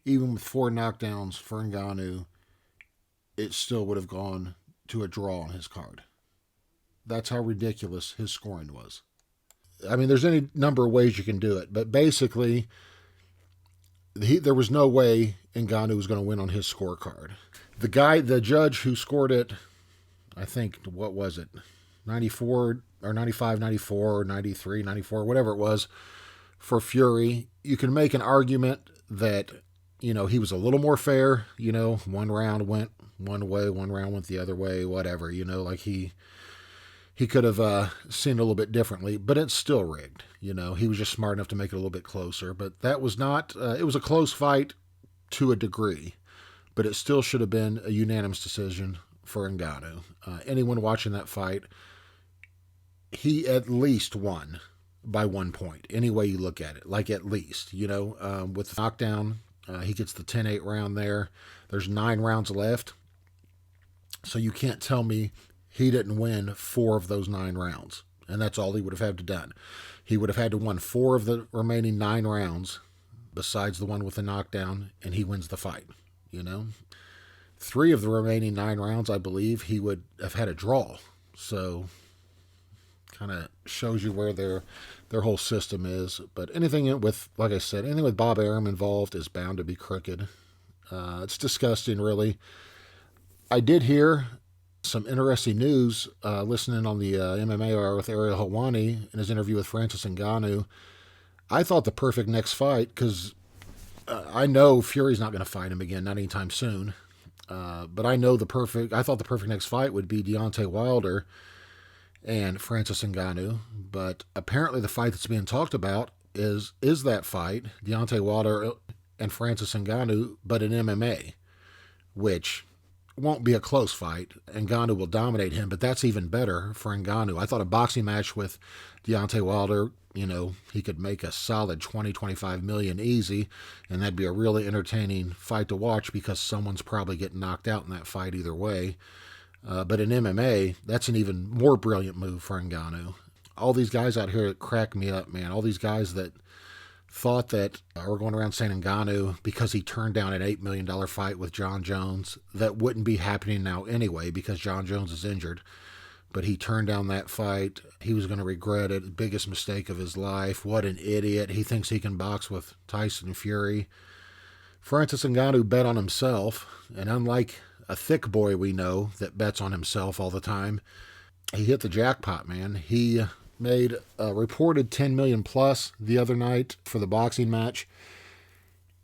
even with 4 knockdowns for Ngannou, it still would have gone to a draw on his card. That's how ridiculous his scoring was. I mean, there's any number of ways you can do it, but basically, there was no way Ngannou was going to win on his scorecard. The judge who scored it, I think, what was it, 94 or 95, 94, or 93, 94, whatever it was, for Fury, you can make an argument that, he was a little more fair, one round went one way, one round went the other way, whatever, like he could have seen it a little bit differently, but it's still rigged. He was just smart enough to make it a little bit closer. But that was not, it was a close fight to a degree, but it still should have been a unanimous decision for Ngannou. Anyone watching that fight, he at least won by 1 point, any way you look at it, like at least, with the knockdown, he gets the 10-8 round there. There's 9 rounds left. So you can't tell me he didn't win 4 of those 9 rounds. And that's all he would have had to done. He would have had to win 4 of the remaining 9 rounds, besides the one with the knockdown, and he wins the fight. 3 of the remaining 9 rounds, I believe, he would have had a draw. So kind of shows you where their whole system is. But anything with, like I said, anything with Bob Arum involved is bound to be crooked. It's disgusting, really. I did hear some interesting news listening on the MMA Hour with Ariel Helwani in his interview with Francis Ngannou. I thought the perfect next fight, because I know Fury's not going to fight him again, not anytime soon. But I thought the perfect next fight would be Deontay Wilder and Francis Ngannou. But apparently the fight that's being talked about is that fight, Deontay Wilder and Francis Ngannou, but in MMA, which won't be a close fight. Ngannou will dominate him, but that's even better for Ngannou. I thought a boxing match with Deontay Wilder, he could make a solid 20-25 million easy, and that'd be a really entertaining fight to watch because someone's probably getting knocked out in that fight either way. But in MMA, that's an even more brilliant move for Ngannou. All these guys out here that crack me up, man. All these guys that thought that, or going around saying Ngannou, because he turned down an $8 million fight with John Jones, that wouldn't be happening now anyway because John Jones is injured. But he turned down that fight. He was going to regret it. Biggest mistake of his life. What an idiot. He thinks he can box with Tyson Fury. Francis Ngannou bet on himself, and unlike a thick boy we know that bets on himself all the time. He hit the jackpot, man. He made a reported $10 million plus the other night for the boxing match.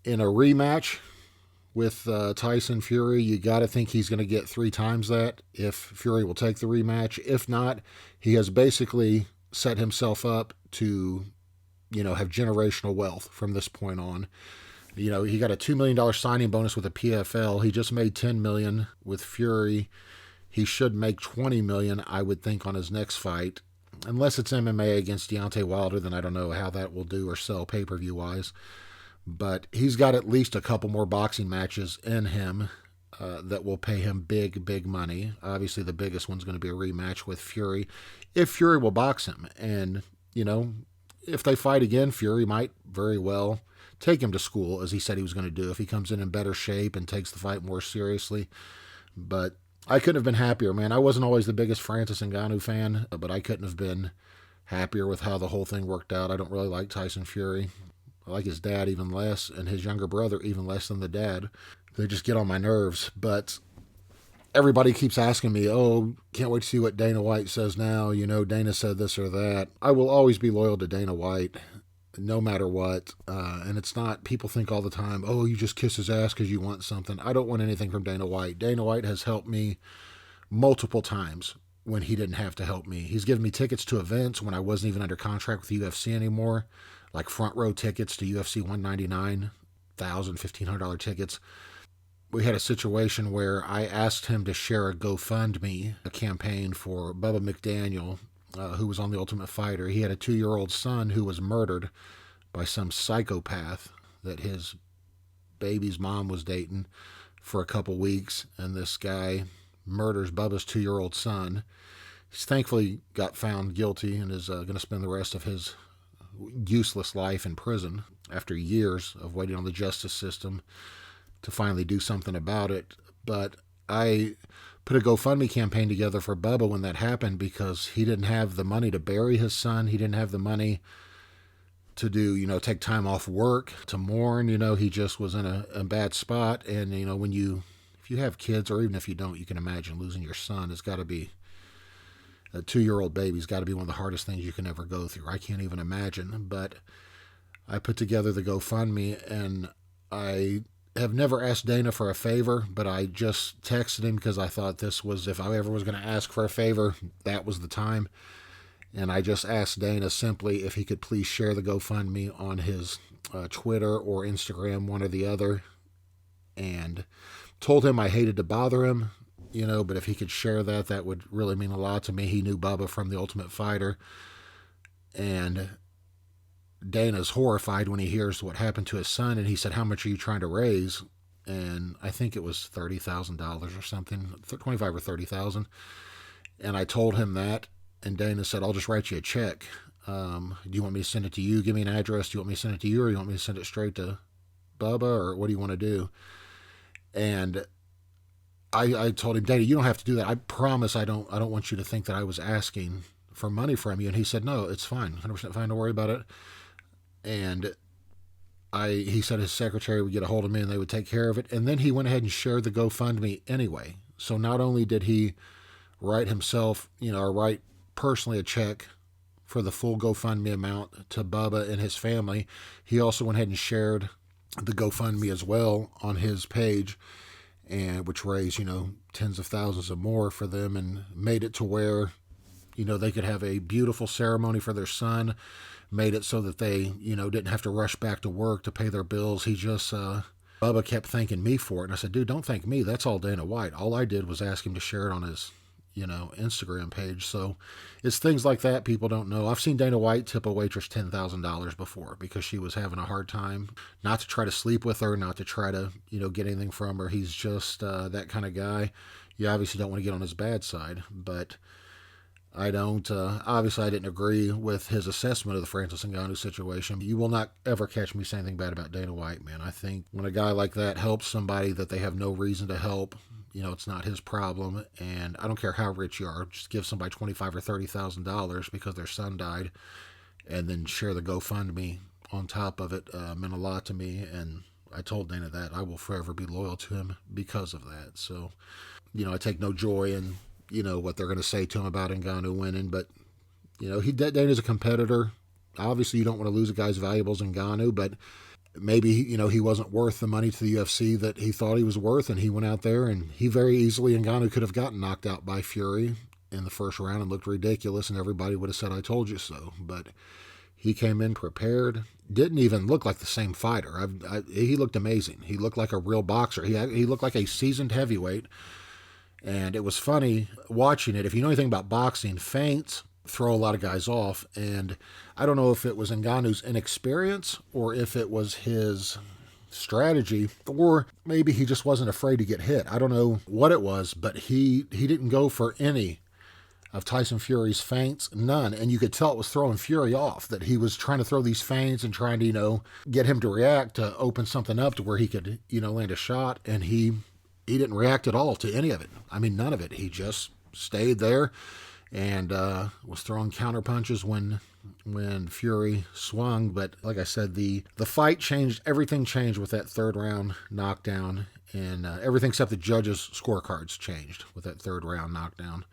In a rematch with Tyson Fury, you got to think he's going to get 3 times that if Fury will take the rematch. If not, he has basically set himself up to, have generational wealth from this point on. He got a $2 million signing bonus with the PFL. He just made $10 million with Fury. He should make $20 million, I would think, on his next fight. Unless it's MMA against Deontay Wilder, then I don't know how that will do or sell pay-per-view wise. But he's got at least a couple more boxing matches in him that will pay him big, big money. Obviously, the biggest one's going to be a rematch with Fury, if Fury will box him. And, if they fight again, Fury might very well take him to school, as he said he was going to do, if he comes in better shape and takes the fight more seriously. But I couldn't have been happier, man. I wasn't always the biggest Francis Ngannou fan, but I couldn't have been happier with how the whole thing worked out. I don't really like Tyson Fury. I like his dad even less, and his younger brother even less than the dad. They just get on my nerves. But everybody keeps asking me, can't wait to see what Dana White says now. Dana said this or that. I will always be loyal to Dana White, no matter what. And it's not, people think all the time, you just kiss his ass because you want something. I don't want anything from Dana White. Dana White has helped me multiple times when he didn't have to help me. He's given me tickets to events when I wasn't even under contract with the UFC anymore, like front row tickets to UFC 199, $1,000, $1,500 tickets. We had a situation where I asked him to share a GoFundMe, a campaign for Bubba McDaniel, who was on The Ultimate Fighter. He had a 2-year-old son who was murdered by some psychopath that his baby's mom was dating for a couple weeks, and this guy murders Bubba's 2-year-old son. He's thankfully got found guilty and is going to spend the rest of his useless life in prison after years of waiting on the justice system to finally do something about it. But I put a GoFundMe campaign together for Bubba when that happened because he didn't have the money to bury his son. He didn't have the money to do, take time off work, to mourn. He just was in a bad spot. And, if you have kids, or even if you don't, you can imagine losing your son. It's got to be, a 2-year-old baby's got to be one of the hardest things you can ever go through. I can't even imagine. But I put together the GoFundMe, and I have never asked Dana for a favor, but I just texted him because I thought this was, if I ever was going to ask for a favor, that was the time. And I just asked Dana simply if he could please share the GoFundMe on his Twitter or Instagram, one or the other, and told him I hated to bother him, but if he could share that, that would really mean a lot to me. He knew Bubba from The Ultimate Fighter, and Dana's horrified when he hears what happened to his son, and he said, how much are you trying to raise? And I think it was $30,000 or something, 25 or 30,000. And I told him that, and Dana said, I'll just write you a check. Do you want me to send it to you? Give me an address. Do you want me to send it to you, or you want me to send it straight to Bubba, or what do you want to do? And I told him, Dana, you don't have to do that. I promise I don't want you to think that I was asking for money from you. And he said, no, it's fine. 100% fine. Don't worry about it. And he said his secretary would get a hold of me and they would take care of it. And then he went ahead and shared the GoFundMe anyway. So not only did he write himself, or write personally a check for the full GoFundMe amount to Bubba and his family, he also went ahead and shared the GoFundMe as well on his page, and which raised, tens of thousands of more for them, and made it to where, they could have a beautiful ceremony for their son, made it so that they, didn't have to rush back to work to pay their bills. He just, Bubba kept thanking me for it. And I said, dude, don't thank me. That's all Dana White. All I did was ask him to share it on his, Instagram page. So it's things like that people don't know. I've seen Dana White tip a waitress $10,000 before because she was having a hard time. Not to try to sleep with her, not to try to, get anything from her. He's just that kind of guy. You obviously don't want to get on his bad side, but I don't, obviously I didn't agree with his assessment of the Francis Ngannou situation. You will not ever catch me saying anything bad about Dana White, man. I think when a guy like that helps somebody that they have no reason to help, it's not his problem. And I don't care how rich you are, just give somebody $25,000 or $30,000 because their son died, and then share the GoFundMe on top of it, meant a lot to me. And I told Dana that. I will forever be loyal to him because of that. So, I take no joy in, what they're going to say to him about Ngannou winning. But, Dana's a competitor. Obviously, you don't want to lose a guy's valuables in Ngannou, but maybe, he wasn't worth the money to the UFC that he thought he was worth, and he went out there, and he very easily, Ngannou could have gotten knocked out by Fury in the first round and looked ridiculous, and everybody would have said, I told you so. But he came in prepared, didn't even look like the same fighter. He looked amazing. He looked like a real boxer. He looked like a seasoned heavyweight, and it was funny watching it. If you know anything about boxing, feints throw a lot of guys off, and I don't know if it was Ngannou's inexperience or if it was his strategy, or maybe he just wasn't afraid to get hit. I don't know what it was, but he didn't go for any of Tyson Fury's feints, none, and you could tell it was throwing Fury off, that he was trying to throw these feints and trying to, get him to react, to open something up to where he could, land a shot, and he didn't react at all to any of it. I mean, none of it. He just stayed there and was throwing counter punches when Fury swung. But like I said, the fight changed. Everything changed with that third round knockdown, and everything except the judges' scorecards changed with that third round knockdown.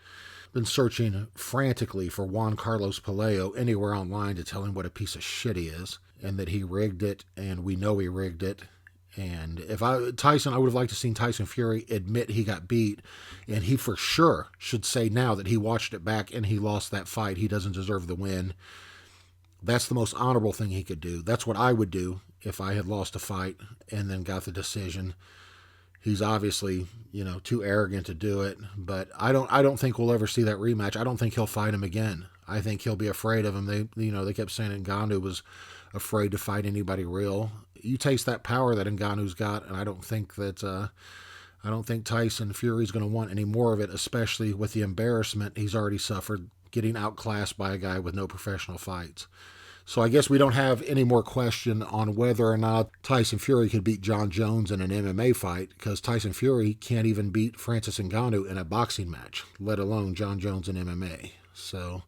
Been searching frantically for Juan Carlos Pelayo anywhere online to tell him what a piece of shit he is, and that he rigged it, and we know he rigged it. And I would have liked to seen Tyson Fury admit he got beat, and he for sure should say now that he watched it back and he lost that fight. He doesn't deserve the win. That's the most honorable thing he could do. That's what I would do if I had lost a fight and then got the decision. He's obviously, too arrogant to do it, but I don't think we'll ever see that rematch. I don't think he'll fight him again. I think he'll be afraid of him. They kept saying Ngannou was afraid to fight anybody real. You taste that power that Ngannou's got, and I don't think Tyson Fury's going to want any more of it, especially with the embarrassment he's already suffered getting outclassed by a guy with no professional fights. So I guess we don't have any more question on whether or not Tyson Fury could beat John Jones in an MMA fight, because Tyson Fury can't even beat Francis Ngannou in a boxing match, let alone John Jones in MMA. So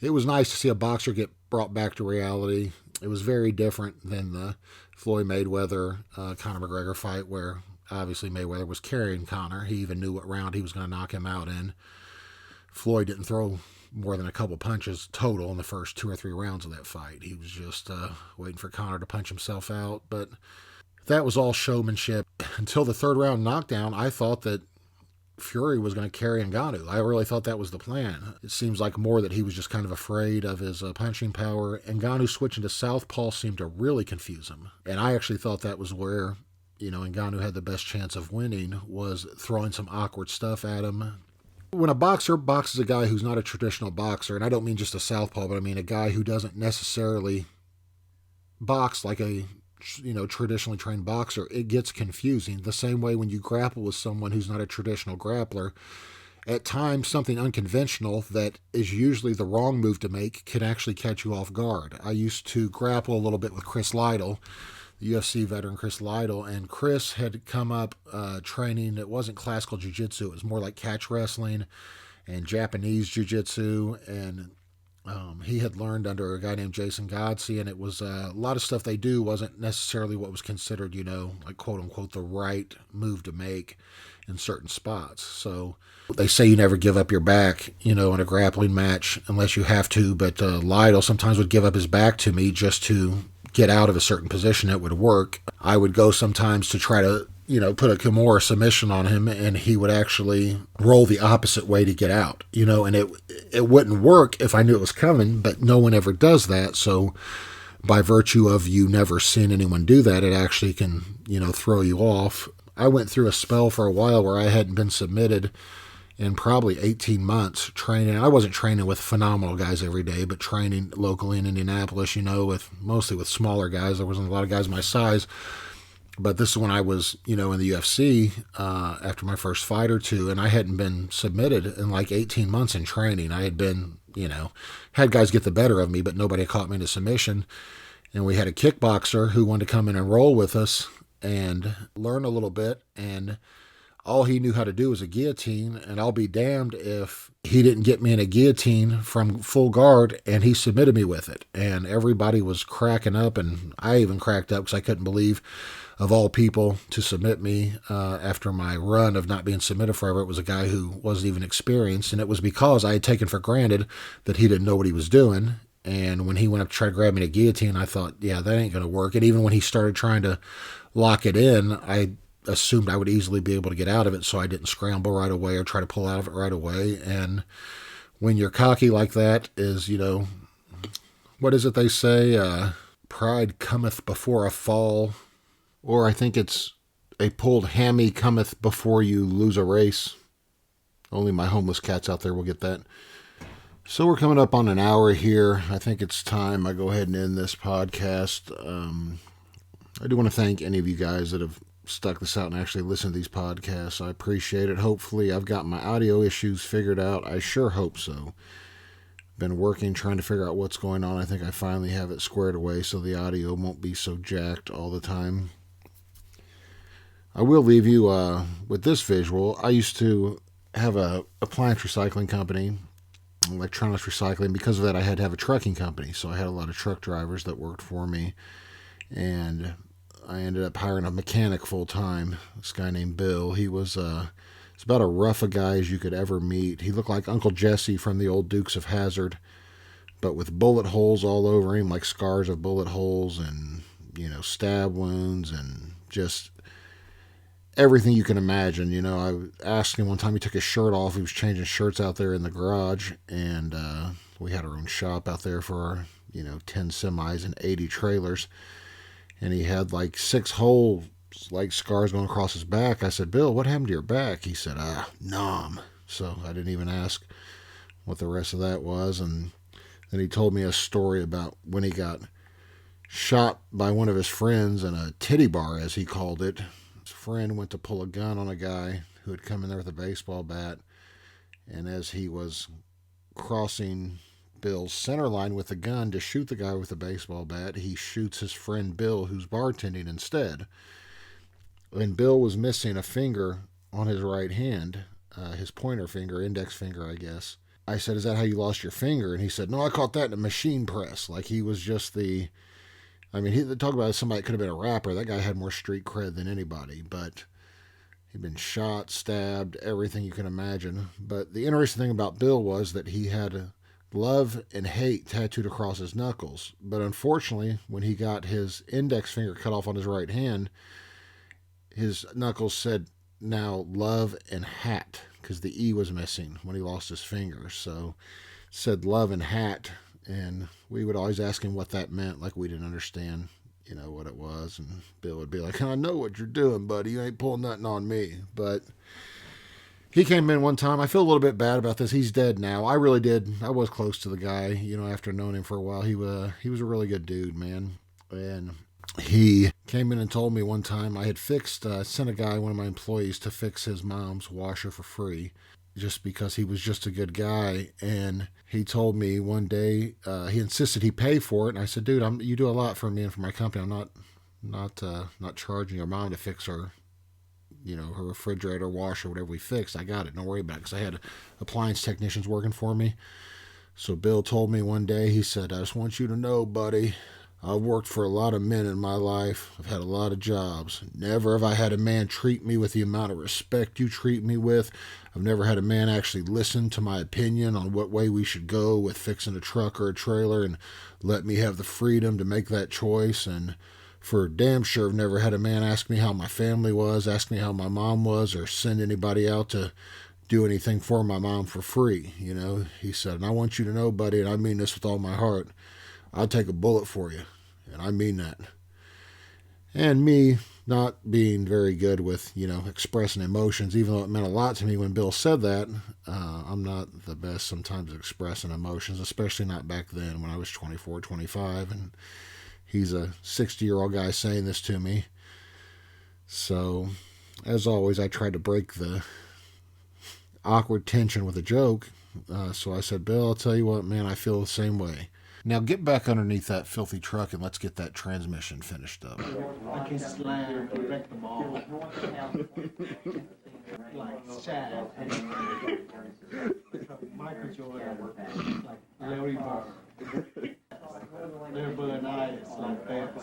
it was nice to see a boxer get brought back to reality. It was very different than the Floyd Mayweather, Conor McGregor fight, where obviously Mayweather was carrying Conor. He even knew what round he was going to knock him out in. Floyd didn't throw more than a couple punches total in the first 2 or 3 rounds of that fight. He was just waiting for Conor to punch himself out. But that was all showmanship. Until the third round knockdown, I thought that Fury was going to carry Ngannou. I really thought that was the plan. It seems like more that he was just kind of afraid of his punching power. Ngannou switching to southpaw seemed to really confuse him. And I actually thought that was where, Ngannou had the best chance of winning, was throwing some awkward stuff at him. When a boxer boxes a guy who's not a traditional boxer, and I don't mean just a southpaw, but I mean a guy who doesn't necessarily box like a traditionally trained boxer, it gets confusing. The same way when you grapple with someone who's not a traditional grappler, at times something unconventional that is usually the wrong move to make can actually catch you off guard. I used to grapple a little bit with Chris Lytle, the UFC veteran Chris Lytle, and Chris had come up training. It wasn't classical jiu-jitsu. It was more like catch wrestling and Japanese jiu-jitsu, and he had learned under a guy named Jason Godsey, and it was a lot of stuff they do wasn't necessarily what was considered, like quote-unquote the right move to make in certain spots. So they say you never give up your back, in a grappling match unless you have to, but Lytle sometimes would give up his back to me just to get out of a certain position that would work. I would go sometimes to try to, put a Kimura submission on him, and he would actually roll the opposite way to get out, and it wouldn't work if I knew it was coming, but no one ever does that. So by virtue of you never seeing anyone do that, it actually can, throw you off. I went through a spell for a while where I hadn't been submitted in probably 18 months training. I wasn't training with phenomenal guys every day, but training locally in Indianapolis, mostly with smaller guys. There wasn't a lot of guys my size. But this is when I was, in the UFC after my first fight or two, and I hadn't been submitted in like 18 months in training. I had been, had guys get the better of me, but nobody caught me in a submission. And we had a kickboxer who wanted to come in and roll with us and learn a little bit, and all he knew how to do was a guillotine, and I'll be damned if he didn't get me in a guillotine from full guard, and he submitted me with it. And everybody was cracking up, and I even cracked up because I couldn't believe of all people to submit me after my run of not being submitted forever. It was a guy who wasn't even experienced, and it was because I had taken for granted that he didn't know what he was doing. And when he went up to try to grab me to guillotine, I thought, yeah, that ain't going to work. And even when he started trying to lock it in, I assumed I would easily be able to get out of it, so I didn't scramble right away or try to pull out of it right away. And when you're cocky like that, is, what is it they say? Pride cometh before a fall. Or I think it's a pulled hammy cometh before you lose a race. Only my homeless cats out there will get that. So we're coming up on an hour here. I think it's time I go ahead and end this podcast. I do want to thank any of you guys that have stuck this out and actually listened to these podcasts. I appreciate it. Hopefully I've got my audio issues figured out. I sure hope so. Been working, trying to figure out what's going on. I think I finally have it squared away so the audio won't be so jacked all the time. I will leave you with this visual. I used to have a appliance recycling company, electronics recycling. Because of that, I had to have a trucking company. So I had a lot of truck drivers that worked for me. And I ended up hiring a mechanic full time. This guy named Bill. He was it's about as rough a guy as you could ever meet. He looked like Uncle Jesse from the old Dukes of Hazzard, but with bullet holes all over him, like scars of bullet holes and, stab wounds and just everything you can imagine. I asked him one time, he took his shirt off. He was changing shirts out there in the garage, and we had our own shop out there for our, 10 semis and 80 trailers. And he had like 6 holes, like scars going across his back. I said, Bill, what happened to your back? He said, numb. So I didn't even ask what the rest of that was. And then he told me a story about when he got shot by one of his friends in a titty bar, as he called it. His friend went to pull a gun on a guy who had come in there with a baseball bat. And as he was crossing Bill's center line with a gun to shoot the guy with the baseball bat, he shoots his friend Bill, who's bartending instead. And Bill was missing a finger on his right hand, his pointer finger, index finger, I guess. I said, is that how you lost your finger? And he said, no, I caught that in a machine press. Like he was just he talk about somebody that could have been a rapper. That guy had more street cred than anybody, but he'd been shot, stabbed, everything you can imagine. But the interesting thing about Bill was that he had love and hate tattooed across his knuckles. But unfortunately, when he got his index finger cut off on his right hand, his knuckles said now love and hat, because the E was missing when he lost his finger. So it said love and hat. And we would always ask him what that meant, like we didn't understand, what it was. And Bill would be like, I know what you're doing, buddy. You ain't pulling nothing on me. But he came in one time. I feel a little bit bad about this. He's dead now. I really did. I was close to the guy, after knowing him for a while. He was a really good dude, man. And he came in and told me one time I had sent a guy, one of my employees, to fix his mom's washer for free, just because he was just a good guy. And he told me one day, he insisted he pay for it. And I said, dude, you do a lot for me and for my company. I'm not charging your mom to fix her, her refrigerator, washer, whatever we fixed. I got it. Don't worry about it. Because I had appliance technicians working for me. So Bill told me one day, he said, I just want you to know, buddy, I've worked for a lot of men in my life. I've had a lot of jobs. Never have I had a man treat me with the amount of respect you treat me with. I've never had a man actually listen to my opinion on what way we should go with fixing a truck or a trailer and let me have the freedom to make that choice. And for damn sure, I've never had a man ask me how my family was, ask me how my mom was, or send anybody out to do anything for my mom for free. He said, and I want you to know, buddy, and I mean this with all my heart, I'll take a bullet for you. And I mean that. And me not being very good with, expressing emotions, even though it meant a lot to me when Bill said that, I'm not the best sometimes at expressing emotions, especially not back then when I was 24, 25, and he's a 60-year-old guy saying this to me. So, as always, I tried to break the awkward tension with a joke. So I said, Bill, I'll tell you what, man, I feel the same way. Now get back underneath that filthy truck and let's get that transmission finished up. I can slam and break them all. Like Chad. Michael Jordan. Like Larry Bird. Larry Bird and I is like that.